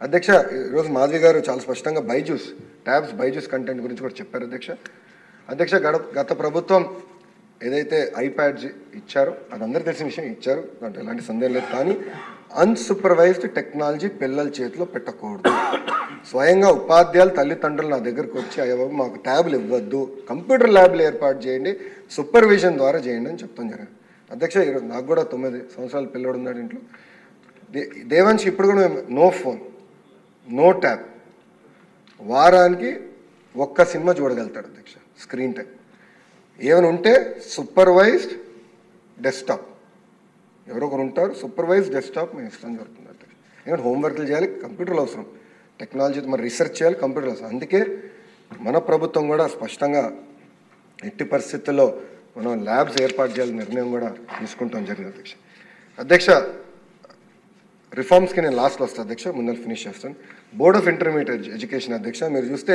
అధ్యక్ష ఈరోజు మాధవి గారు చాలా స్పష్టంగా బైజూస్ కంటెంట్ గురించి కూడా చెప్పారు అధ్యక్ష గత ప్రభుత్వం ఏదైతే ఐప్యాడ్స్ ఇచ్చారో అది అందరికీ తెలిసిన విషయం ఇచ్చారు, దాంట్లో ఎలాంటి సందేహం లేదు. కానీ అన్సూపర్వైజ్డ్ టెక్నాలజీ పిల్లల చేతిలో పెట్టకూడదు. స్వయంగా ఉపాధ్యాయులు తల్లిదండ్రులు నా దగ్గరకు వచ్చి అయ్యో మాకు ట్యాబ్లు ఇవ్వద్దు, కంప్యూటర్ ల్యాబ్లు ఏర్పాటు చేయండి, సూపర్విజన్ ద్వారా చేయండి అని చెప్తాం జరిగింది. అధ్యక్ష ఈరోజు నాకు కూడా 9 సంవత్సరాల పిల్లడు ఉన్నాడు ఇంట్లో. దేవాంశ్ ఇప్పుడు కూడా మేము నో ఫోన్, నో ట్యాబ్, వారానికి 1 సినిమా చూడగలుగుతాడు అధ్యక్ష. స్క్రీన్ టైం ఏమైనా ఉంటే సూపర్వైజ్డ్ డెస్క్టాప్, ఎవరో ఒకరు ఉంటారు సూపర్వైజ్డ్ డెస్క్టాప్ మేము ఇష్టం జరుగుతుంది అధ్యక్ష. ఎందుకంటే హోంవర్క్లు చేయాలి, కంప్యూటర్లు అవసరం, టెక్నాలజీ మరి రీసెర్చ్ చేయాలి, కంప్యూటర్లు అవసరం. అందుకే మన ప్రభుత్వం కూడా స్పష్టంగా ఎట్టి పరిస్థితుల్లో మనం ల్యాబ్స్ ఏర్పాటు చేయాలని నిర్ణయం కూడా తీసుకుంటాం జరిగింది అధ్యక్ష. రిఫార్మ్స్కి నేను లాస్ట్లో వస్తాను అధ్యక్ష, ముందర ఫినిష్ చేస్తాను. బోర్డ్ ఆఫ్ ఇంటర్మీడియట్ ఎడ్యుకేషన్ అధ్యక్ష, మీరు చూస్తే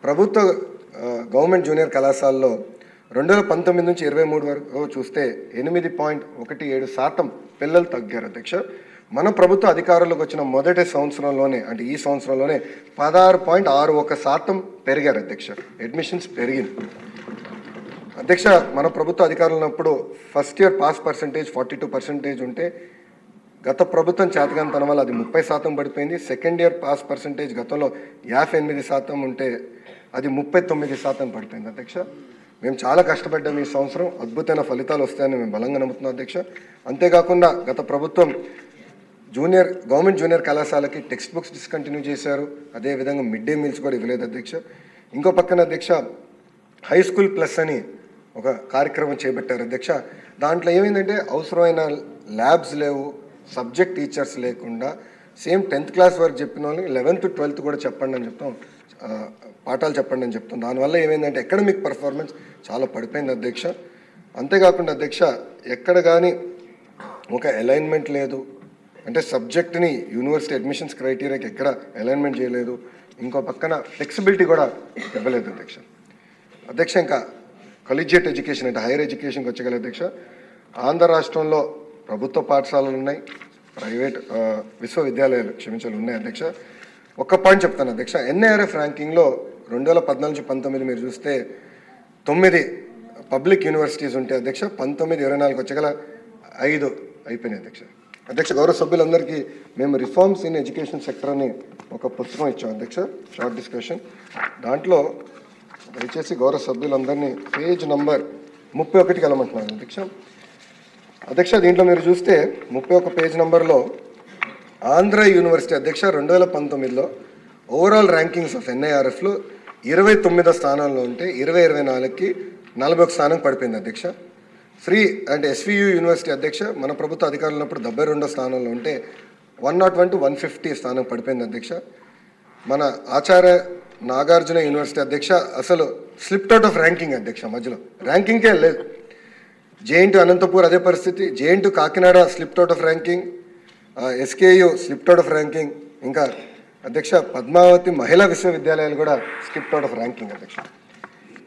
ప్రభుత్వ గవర్నమెంట్ జూనియర్ కళాశాలలో 2019 నుంచి 23 వరకు చూస్తే 8.17% పిల్లలు తగ్గారు అధ్యక్ష. మన ప్రభుత్వ అధికారంలోకి వచ్చిన మొదటి సంవత్సరంలోనే, అంటే ఈ సంవత్సరంలోనే 16.61% పెరిగారు అధ్యక్ష. అడ్మిషన్స్ పెరిగింది అధ్యక్ష. మన ప్రభుత్వ అధికారంలో ఉన్నప్పుడు ఫస్ట్ ఇయర్ పాస్ పర్సంటేజ్ 42% ఉంటే గత ప్రభుత్వం చేతగానితనం వల్ల అది 30% పడిపోయింది. సెకండ్ ఇయర్ పాస్ పర్సంటేజ్ గతంలో 58% ఉంటే అది 39% పడిపోయింది అధ్యక్ష. మేము చాలా కష్టపడ్డాం, ఈ సంవత్సరం అద్భుతమైన ఫలితాలు వస్తాయని మేము బలంగా నమ్ముతున్నాం అధ్యక్ష. అంతేకాకుండా గత ప్రభుత్వం గవర్నమెంట్ జూనియర్ కళాశాలకి టెక్స్ట్ బుక్స్ డిస్కంటిన్యూ చేశారు, అదేవిధంగా మిడ్ డే మీల్స్ కూడా ఇవ్వలేదు అధ్యక్ష. ఇంకో పక్కన అధ్యక్ష హై స్కూల్ ప్లస్ అని ఒక కార్యక్రమం చేపట్టారు అధ్యక్ష. దాంట్లో ఏమైందంటే అవసరమైన ల్యాబ్స్ లేవు, సబ్జెక్ట్ టీచర్స్ లేకుండా సేమ్ 10th క్లాస్ వరకు చెప్పిన వాళ్ళని 11th 12th కూడా చెప్పండి అని చెప్తాం, పాఠాలు చెప్పండి అని చెప్తాం. దానివల్ల ఏమైందంటే అకాడమిక్ పర్ఫార్మెన్స్ చాలా పడిపోయింది అధ్యక్ష. అంతేకాకుండా అధ్యక్ష ఎక్కడ కానీ ఒక అలైన్మెంట్ లేదు, అంటే సబ్జెక్ట్ని యూనివర్సిటీ అడ్మిషన్స్ క్రైటీరియాకి ఎక్కడ అలైన్మెంట్ చేయలేదు. ఇంకో పక్కన ఫ్లెక్సిబిలిటీ కూడా ఇవ్వలేదు అధ్యక్ష. ఇంకా కాలేజియేట్ ఎడ్యుకేషన్ అంటే హైయర్ ఎడ్యుకేషన్కి వచ్చగలదు అధ్యక్ష. ఆంధ్ర రాష్ట్రంలో ప్రభుత్వ పాఠశాలలు ఉన్నాయి, ప్రైవేట్ విశ్వవిద్యాలయాలు ఉన్నాయి అధ్యక్ష. ఒక్క పాయింట్ చెప్తాను అధ్యక్ష. ఎన్ఐఆర్ఎఫ్ ర్యాంకింగ్లో 2014-19 మీరు చూస్తే 9 పబ్లిక్ యూనివర్సిటీస్ ఉంటే అధ్యక్ష 19-24 వచ్చగల 5 అయిపోయినాయి అధ్యక్ష. గౌరవ సభ్యులందరికీ మేము రిఫార్మ్స్ ఇన్ ఎడ్యుకేషన్ సెక్టర్ అని ఒక పుస్తకం ఇచ్చాం అధ్యక్ష, షార్ట్ డిస్కషన్. దాంట్లో దయచేసి గౌరవ సభ్యులందరినీ పేజ్ నంబర్ 31కి వెళ్ళమంటున్నాను అధ్యక్ష. దీంట్లో మీరు చూస్తే 31 పేజ్ నంబర్లో ఆంధ్ర యూనివర్సిటీ అధ్యక్ష 2019లో ఓవరాల్ ర్యాంకింగ్స్ ఆఫ్ ఎన్ఐఆర్ఎఫ్లో 29వ స్థానంలో ఉంటే 2024కి 41 స్థానం పడిపోయింది అధ్యక్ష. ఫ్రీ అంటే ఎస్వియు యూనివర్సిటీ అధ్యక్ష మన ప్రభుత్వ అధికారులు ఉన్నప్పుడు 72వ స్థానంలో ఉంటే 101 to 150 స్థానం పడిపోయింది అధ్యక్ష. మన ఆచార్య నాగార్జున యూనివర్సిటీ అధ్యక్ష అసలు స్లిప్ట్ అవుట్ ఆఫ్ ర్యాంకింగ్ అధ్యక్ష, మధ్యలో ర్యాంకింగ్కే లేదు. జేఎన్టీ అనంతపూర్ అదే పరిస్థితి, JNT Kakinada split out of ranking, SKU split out of ranking, ఇంకా అధ్యక్ష పద్మావతి మహిళా విశ్వవిద్యాలయాలు కూడా స్లిప్ట్ అవుట్ ఆఫ్ ర్యాంకింగ్ అధ్యక్ష.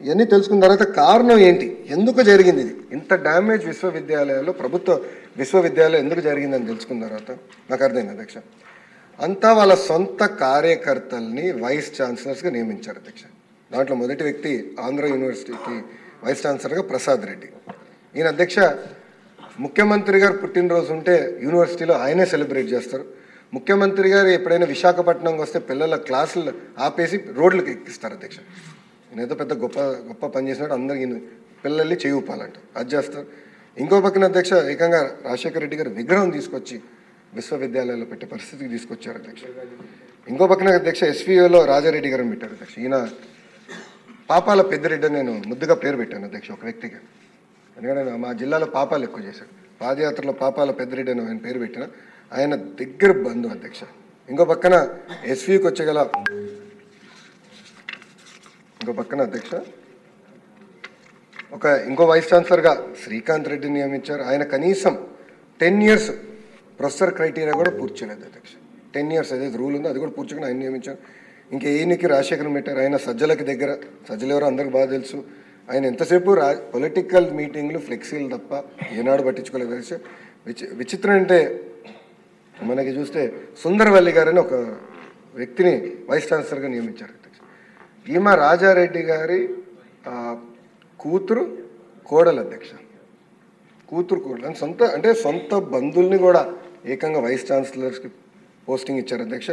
ఇవన్నీ తెలుసుకున్న తర్వాత కారణం ఏంటి, ఎందుకు జరిగింది ఇది, ఇంత డ్యామేజ్ విశ్వవిద్యాలయాల్లో ప్రభుత్వ విశ్వవిద్యాలయం ఎందుకు జరిగిందని తెలుసుకున్న తర్వాత నాకు అర్థమైంది అధ్యక్ష. అంతా వాళ్ళ సొంత కార్యకర్తల్ని వైస్ ఛాన్సలర్స్గా నియమించారు అధ్యక్ష. దాంట్లో మొదటి వ్యక్తి ఆంధ్ర యూనివర్సిటీకి వైస్ ఛాన్సలర్గా ప్రసాద్ రెడ్డి. ఈయన అధ్యక్ష ముఖ్యమంత్రి గారు పుట్టినరోజు ఉంటే యూనివర్సిటీలో ఆయనే సెలబ్రేట్ చేస్తారు. ముఖ్యమంత్రి గారు ఎప్పుడైనా విశాఖపట్నంకి వస్తే పిల్లల క్లాసులు ఆపేసి రోడ్లకు ఎక్కిస్తారు అధ్యక్ష. ఈయన ఏదో పెద్ద గొప్ప పని చేసినట్టు అందరికి పిల్లల్ని చేయి ఊపాలంట, అది చేస్తారు. ఇంకో పక్కన అధ్యక్ష ఏకంగా రాజశేఖర రెడ్డి గారు విగ్రహం తీసుకొచ్చి విశ్వవిద్యాలయాల్లో పెట్టే పరిస్థితికి తీసుకొచ్చారు అధ్యక్ష. ఇంకో పక్కన అధ్యక్ష ఎస్వీఓలో రాజారెడ్డి గారిని పెట్టారు అధ్యక్ష. ఈయన పాపాల పెద్దిరెడ్డి అని నేను ముద్దుగా పేరు పెట్టాను అధ్యక్ష ఒక వ్యక్తిగా, ఎందుకంటే మా జిల్లాలో పాపాలు ఎక్కువ చేశాడు. పాదయాత్రలో పాపాల పెద్దిరెడ్డి అని ఆయన పేరు పెట్టిన ఆయన దగ్గర బంధువు అధ్యక్ష. ఇంకో పక్కన ఎస్వీకి వచ్చగల ఇంకో పక్కన అధ్యక్ష ఇంకో వైస్ ఛాన్సలర్గా శ్రీకాంత్ రెడ్డిని నియమించారు. ఆయన కనీసం 10 years ప్రొఫెసర్ క్రైటీరియా కూడా పూర్తి చేయలేదు అధ్యక్ష. 10 years ఏదైతే రూల్ ఉందో అది కూడా పూర్తిగా ఆయన నియమించారు. ఇంకా ఈయనకి రాజశేఖరం పెట్టారు. ఆయన సజ్జలకి దగ్గర, సజ్జలు ఎవరో అందరికి బాగా తెలుసు. ఆయన ఎంతసేపు పొలిటికల్ మీటింగ్లు ఫ్లెక్సీలు తప్ప ఏనాడు పట్టించుకోలేదు. విచిత్రం అంటే మనకి చూస్తే సుందరవల్లి గారని ఒక వ్యక్తిని వైస్ ఛాన్సలర్గా నియమించారు అధ్యక్ష. ఈమె రాజారెడ్డి గారి కూతురు కోడలు అధ్యక్ష. కూతురు కోడలు సొంత బంధువుల్ని కూడా ఏకంగా వైస్ ఛాన్సలర్స్కి పోస్టింగ్ ఇచ్చారు అధ్యక్ష.